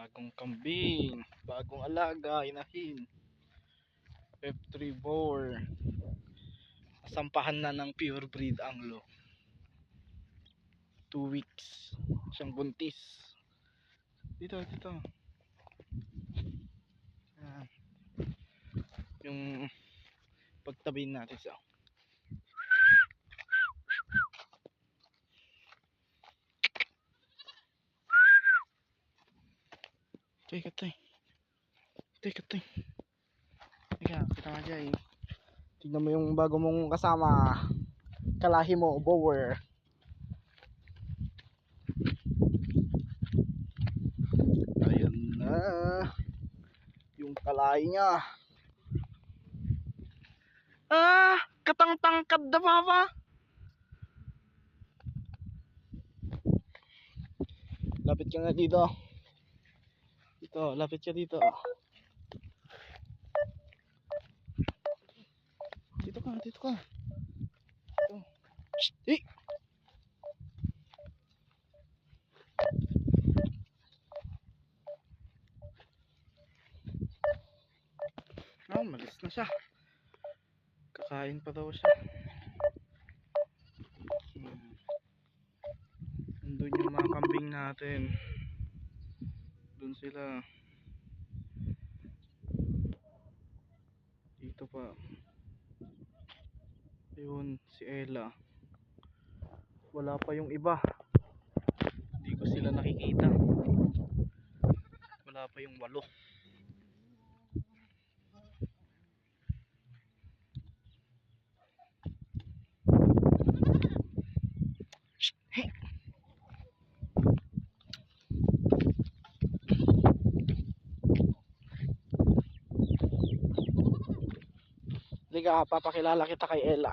Bagong kambing, bagong alaga, inahin. F3 Boer. Sampahan na ng pure breed Anglo. 2 weeks siyang buntis. Dito. Yan. Yung pagtabihin natin siya. Teka. Teka nga dyan. Tignan mo yung bago mong kasama. Kalahi mo, Boer. Ayun na. Yung kalahi niya. Katang-tangkad na papa. Lapit ka nga dito. Lapit ka dito. Dito ka. Dito. Eh! Malis na siya. Kakain pa daw siya. Nandun yung mga kambing natin. Doon sila. Dito pa. Ayun, si Ella. Wala pa yung iba. Hindi ko sila nakikita. Wala pa yung 8. Hey. Liga, papakilala kita kay Ella.